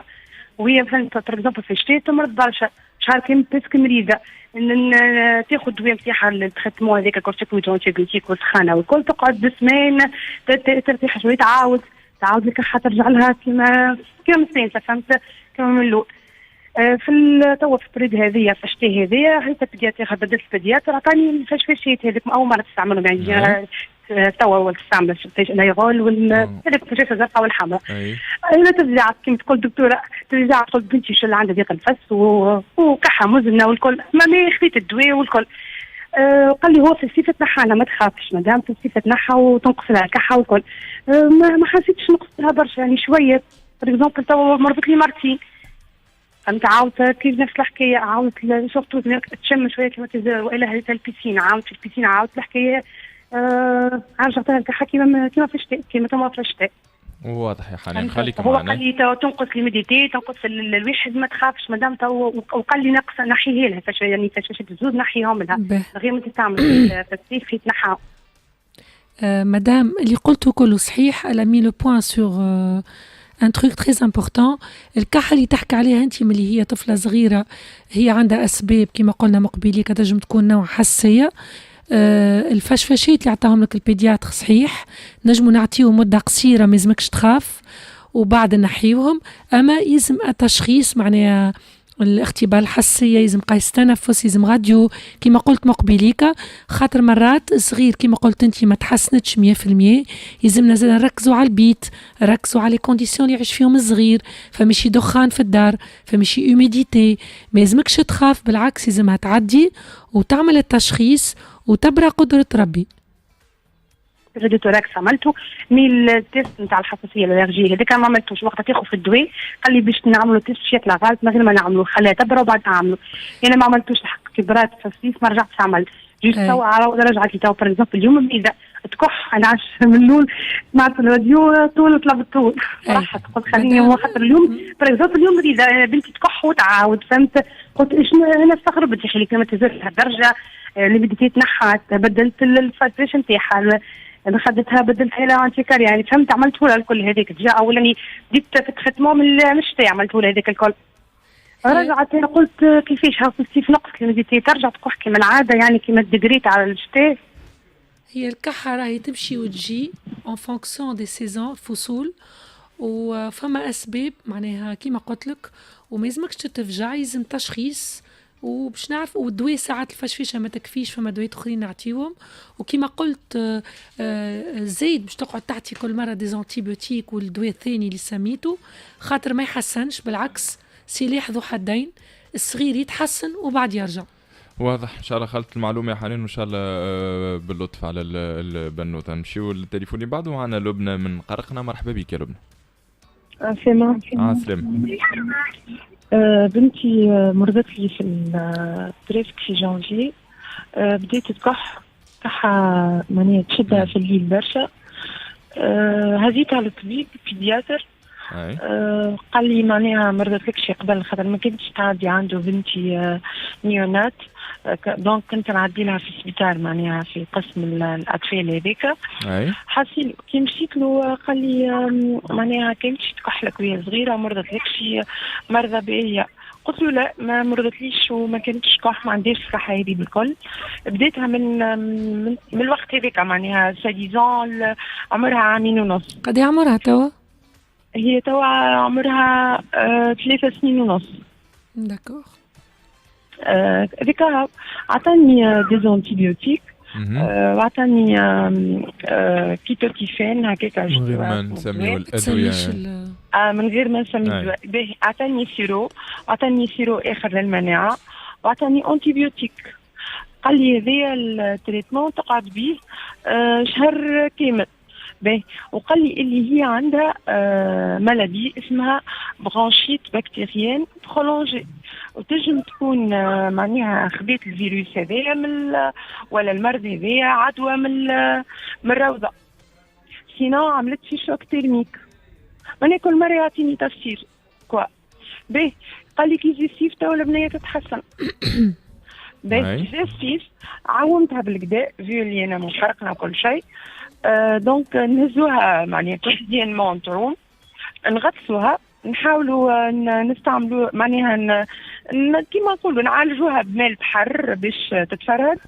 وهي مثلا تركزب في الشتاء تمرض برشا، شهر كامل باسك مريضه، تاخذ دواء نتاعها التريتمون هذاك كورتيكويد انتيبيوتيك وسخانه والكل، تقعد بسمين ترتاح شويه تعاود الكحه ترجع لها كما مستانسه، فهمت كما من الاول. في توا في البريد هذه في الشتاء هذه حيت البيدياتر بدلت البيدياتر عطاني الفشفاشات هذيك اول مره تستعملهم، يعني توا تستعمل الايغول هذيك الفشاشه الزرقاء والحمراء. انا ترجع كيما تقول الدكتوره، ترجع تقول بنتي شو اللي عندها ضيق النفس وكحه مزمنه والكل، ما خذيت الدواء والكل. قال لي هو في الصيف تنحى، ما تخافش مدام في الصيف تنحى وتنقص لها الكحه والكل. ما حسيتش نقص لها برشا، يعني شويه. باغ اكزومبل توا مرضت لي مرتين، فهمت. عاود كيف نفس الحكايه، عاود سورتو تشم شويه كما تزال والا هذه البيسين، عاود في البيسين عاود الحكايه رجعت الكحه كيما في الشتاء، كيما تما في الشتاء. واضح يا حنان، خليك هو معنا. قال لي تنقص ليميديتي، تنقص الواحد ما تخافش مادام وقال لي نقص نحيه لها فاش يعني فاش الزوز نحيهم لها غير ما تستعمل في الصيف يتنحى. مدام اللي قلته كله صحيح. elle a mis le point sur un truc très important. الكحة اللي تحكي عليها انت ملي هي طفلة صغيرة هي عندها أسباب كما قلنا مقبلية كتنجم تكون نوع حساسية. الفشفشات اللي عطاهم لك البيدياتر صحيح، نجموا نعطيهم مدة قصيرة ما يلزمكش تخاف وبعد نحيوهم، أما يلزم التشخيص معناها الاختبار الحساسية، يلزم قياس تنفس، يلزم راديو كما قلت مقبليك، خاطر مرات صغير كما قلت انت ما تحسنتش 100%. يلزمنا زاد نركزوا على البيت، ركزوا على الكونديسيون اللي يعيش فيهم الصغير، فمشي دخان في الدار، فمشي اوميديتي، ما يلزمكش تخاف، بالعكس يلزمها تعدي وتعمل التشخيص وتبرع قدرة ربي. راديو توراكس عملته، مي التيست نتاع الحساسيه الالرجيه هذاك ما عملتوش وقتها تاخذ في الدواء، قال لي باش نعملوا تيست شيت لاغالت من غير ما نعملوا، خليها تبرا وبعد نعملوا. انا ما عملتوش الحق كبرات في الصيف ما رجعتش عملت جيت توا رجعت لي توا باغ اكزومبل اليوم اذا تكح انا عاش من الاول سمعت الراديو طول طلب الطول راحت قلت خليني خاطر اليوم باغ اكزومبل اليوم اذا بنتي تكح وتعاود فهمت قلت انا استغربت يا اخي كما تزال الدرجه اللي بديت تنحت بدلت الفاتريش نتاعها انا خدتها بدلتها لها انتيكار يعني فهمت عملته لها الكل هذيك جاء اولاني بديت في الختمه من الشتاء عملته لها هذيك الكل. رجعت انا قلت كيفاش هاو في الصيف نقص ليميديتي ترجع تكح كيما العاده يعني كيما الدقريت على الشتاء. هي الكحة راهي تمشي وتجي اون فونكسيون دي سيزون فصول، وفما اسباب معناها كيما قلت لك، وما يلزمكش تتفجع، يلزم تشخيص وباش نعرف. والدواء ساعات الفشفشه ما تكفيش، فما دواء اخرين نعطيهم. وكما قلت زيد باش تقعد تعطي كل مره ديزانتيبيوتيك والدواء الثاني اللي سميته خاطر ما يحسنش، بالعكس سلاح ذو حدين، الصغير يتحسن وبعد يرجع. واضح. ان شاء الله خلت المعلومه يا حنين، وان شاء الله باللطف على البنوته. نمشيو للتليفون اللي بعده، معنا لبنى من قرقنا. مرحبا بك يا لبنى. سلام. سلام. بنتي مرضت لي في التريفك في جانفي، بديت تكح كحة معناها تشدها في الليل برشا. هزيت على الطبيب بيدياتر، قال لي معناها مرضت لكش قبل خاطر ما كنتش تعدي عنده بنتي نيونات، دونك كنت نعدي لها في السبيطار معناها في قسم الاطفال هذاك. حاسين كي مشيت له قال لي معناها كنتش تكح لك وهي صغيره مرضت لكش مرضى باهيه. قلت له لا ما مرضتليش وما كنتش كح، ما عنديش الصحه هذه بالكل. بديتها من الوقت هذاك معناها ساديزون عمرها عامين ونص. قد عمرها توا؟ هي توا عمرها 3 سنين ونص. داكور. هذيك عطاني ديزانتيبيوتيك، وعطاني كيتوتيفين هكاك من غير ما نسميو الادويه من غير ما نسمي الدواء. عطاني سيرو اخر للمناعه، وعطاني انتيبيوتيك. قال لي هذايا التريتمون تقعد به شهر كامل. وقال لي اللي هي عندها ملدي اسمها برانشيت بكتيريان برولونجي، وتنجم تكون معناها خبيت الفيروس هذايا ولا المرض هذايا عدوى من الروضه، سينو عملت في شوك تيرميك. معناها كل مره يعطيني تفسير كوا. قال لي كي جي الصيف توا البنيه تتحسن. كي جي الصيف عاومتها بالكدا فيو اللي انا مشاركنا كل شيء. دونك نهزوها معناها كوتيديانمون تروم، نغسلوها، نحاولوا نستعملوا معناها كيما نقولوا نعالجوها بماء البحر باش تتفرد.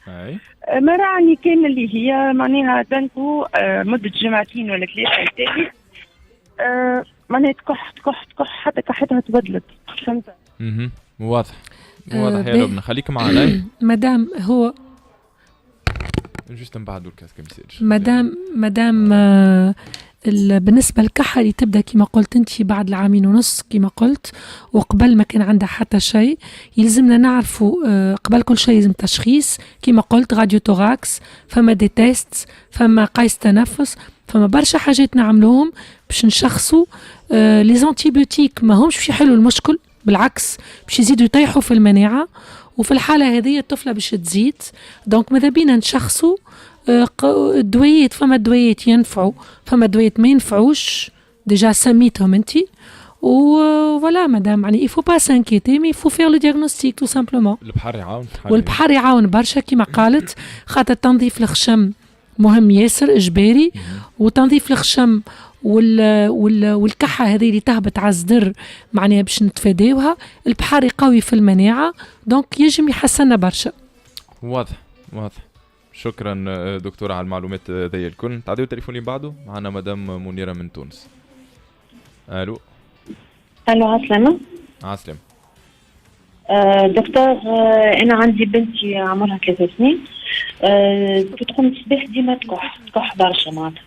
ما راني كان اللي هي معناها دنكو مدة جمعتين ولا 3 تالي معناها تكح حتى كحتها تبدلت. فهمت؟ واضح يا لبنى. خليك معنا مدام. هو جوست نبعدوا الكاسك مساج. مدام بالنسبة للكحة اللي تبدأ كما قلت انت بعد العامين ونص كما قلت، وقبل ما كان عندها حتى شيء، يلزمنا نعرفوا قبل كل شيء يلزم تشخيص كما قلت، راديو توراكس، فما دي تيست، فما قياس تنفس، فما برشا حاجات نعملوهم باش نشخصوا. لي زانتيبيوتيك ما همش باش يحلوا المشكل، بالعكس باش يزيدوا يطيحوا في المناعة، وفي الحالة هذه الطفلة باش تزيد. دونك ماذا بينا نشخصوا الدويات، فما دويات ينفعوا فما دويات ما ينفعوش، ديجا سميتهم انتي وفوالا مدام. يعني il faut pas s'inquiéter mais il faut faire le diagnostic tout simplement. البحر يعاون، والبحر يعاون برشا كما قالت، خاطر تنظيف الخشم مهم ياسر إجباري، وتنظيف الخشم والكحة هذه اللي تهبط على الصدر معناها باش نتفاداوها. البحر يقوي في المناعة دونك يجم يحسننا برشا. واضح. شكرا دكتورة على المعلومات ذي الكل. تعديو التليفوني بعده معنا مدام منيرة من تونس. الو عسلامة. عسلامة. دكتور، أنا عندي بنتي عمرها 3 سنين، تدخل الصباح ديما تكح برشا معناتها،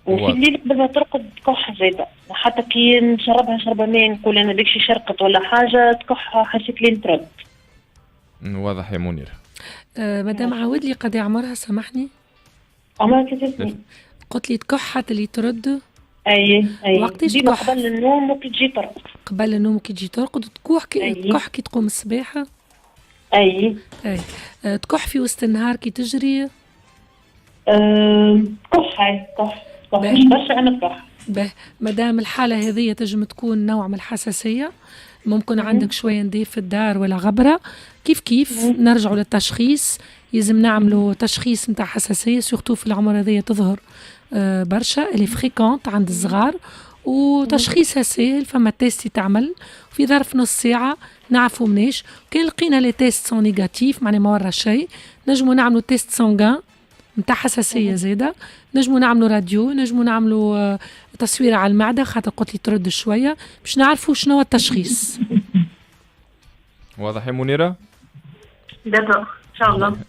وفي الليل قبل ما ترقد تكح زايدة، حتى كي نشربها شربة ماء نقول أنا بكشي شرقت ولا حاجة تكح حسيت لين ترد. واضح يا منيرة. مدام عاود لي قد عمرها سامحني؟ عمرها 3 سنين. قلت لي تكح حتى اللي ترد؟ اي وقتاش تكح؟ قبل النوم وكي تجي ترقد. قبل النوم وكي تجي ترقد تكح كي تقوم الصباح؟ اي تكح في وسط النهار كي تجري؟ كح مش برشا انا كح. مدام الحالة هذه تجم تكون نوع من الحساسية، ممكن عندك شوية نضيف في الدار ولا غبرة. كيف نرجعوا للتشخيص، يلزم نعملوا تشخيص نتاع حساسية سورتو في العمر هذه تظهر برشا اللي فريكونت عند الصغار، وتشخيصها سهل. فما تيست تعمل في ظرف نص ساعة نعرفوا مناش. كان لقينا لي تيست سون نيجاتيف معناها ما ورا شيء، نجموا نعملوا تيست سونغان نتاع حساسية زايدة، نجموا نعملوا راديو، نجموا نعملوا تصويرة على المعدة خاطر قلت لي ترد شوية باش نعرفوا شنو التشخيص. واضح يا منيرة؟ دابا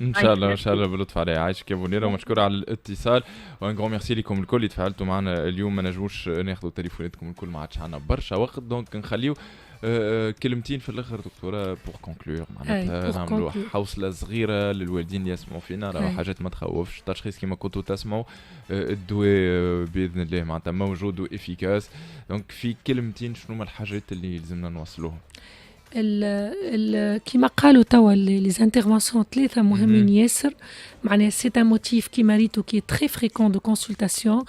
ان شاء الله بلطف عليها. عايشك يا منيرة ومشكورة على الاتصال، وان غون ميرسي لكم الكل اللي تفاعلتوا معنا اليوم. ما نجموش ناخذوا تليفوناتكم الكل، ما عادش عندنا برشا وقت، دونك نخليو كلمتين في الاخر دكتوره بور كونكلور، معناتها نعملوا حوصله صغيره للوالدين اللي يسمعوا فينا. راه حاجات ما تخوفش، التشخيص كما كنتوا تسمعوا، الدواء باذن الله معناتها موجود وافيكاس. دونك في كلمتين شنو ما الحاجات اللي لازمنا نوصلوهم؟ كما قالوا توا لي انترفونسيون 3 مهمين ياسر. معناها سي ان موتيف كي ماريتو كي تري فريكون دو كونسلتاسيون.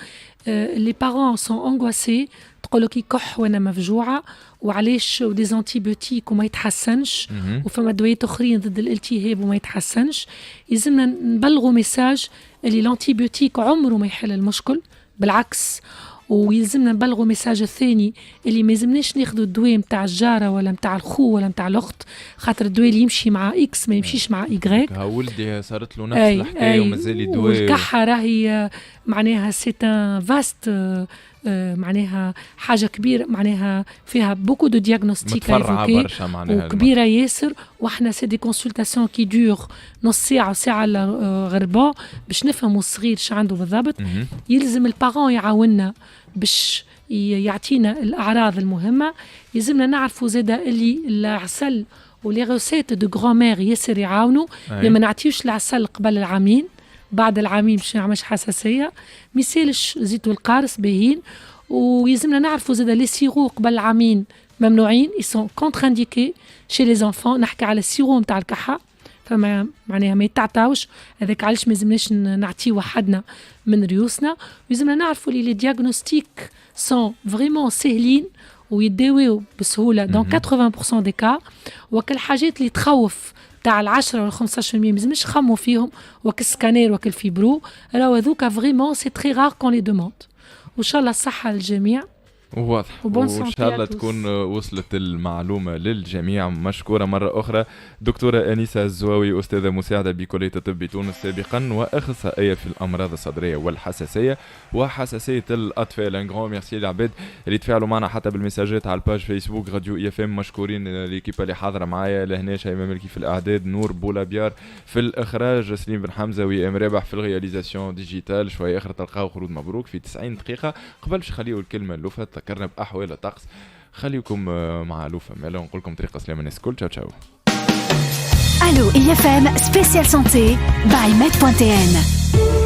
لي بارون سون انغواسي، تقولوا كي كح وانا مفجوعه وعلاش ودي زانتيبيوتيك وما يتحسنش، وفما دوايات اخرين ضد الالتهاب وما يتحسنش. يلزمنا نبلغوا ميساج اللي الانتيبيوتيك عمره ما يحل المشكل، بالعكس. ويلزمنا نبلغوا ميساج الثاني اللي ما يلزمناش ناخذوا الدواء نتاع الجاره ولا نتاع الخو ولا نتاع الاخت، خاطر الدواء اللي يمشي مع اكس ما يمشيش مع ايغريك. ولدي صارت له نفس الحكايه ومازال الدواء. والكحه راهي معناها سي ان فاست، معناها حاجه كبيره، معناها فيها بوكو دو دياغنوستيك وكبيره ياسر. واحنا سي دي كونسلتاسيون كي دور نص ساعه وساعه غربا باش نفهموا الصغير ش عنده بالضبط. يلزم البارون يعاوننا باش يعطينا الاعراض المهمه. يلزمنا نعرفوا زاده اللي العسل ولي روسيت دو غرامير ياسر يعاونوا. لما نعطيوش العسل قبل العامين، بعد العامين باش نعملش حساسيه. ميسالش زيت والقارص باهين. ويلزمنا نعرفوا زاده لي سيرو قبل العامين ممنوعين، يسون كونتر انديكي شي لي زانفون. نحكي على السيرو نتاع الكحه، فما معناها ما يتعطاوش هذاك، علاش ما لازمناش نعطيه وحدنا من ريوسنا. ويلزمنا نعرفوا لي دياغنوستيك سون فريمون سهلين ويداويو بسهوله دون 80% دي كا. وكل حاجات اللي تخوف تاع 10 ولا 15% مازمش نخمو فيهم، وك السكانير وك الفيبرو، راهو هذوكا فريمون سي تري رار كون لي دوموند. وان شاء الله الصحه للجميع. واضح، وإن شاء الله تكون وصلت المعلومة للجميع. مشكورة مرة أخرى دكتورة أنيسة الزواوي، أستاذة مساعدة بكلية الطب بتونس سابقا، وأخصائية في الأمراض الصدرية والحساسية وحساسية الأطفال. ان غران ميرسي للعباد اللي تفاعلوا معنا حتى بالمساجات على الباج فيسبوك راديو اي اف ام. مشكورين ليكيبا اللي حاضرة معايا، لهنا شيماء ملكي في الإعداد، نور بولابيار في الإخراج، سليم بن حمزة وإم رابح في الرياليزاسيون ديجيتال. شوية آخر تلقاو خلود مبروك في 90 دقيقة. قبل باش نخليو الكلمة اللوفة ذكرنا بأحوال الطقس، خليكم مع لوفا مالا ونقول لكم طريقة سلامة الناس الكل. تشاو تشاو. Allô IFM spécial santé by med.tn.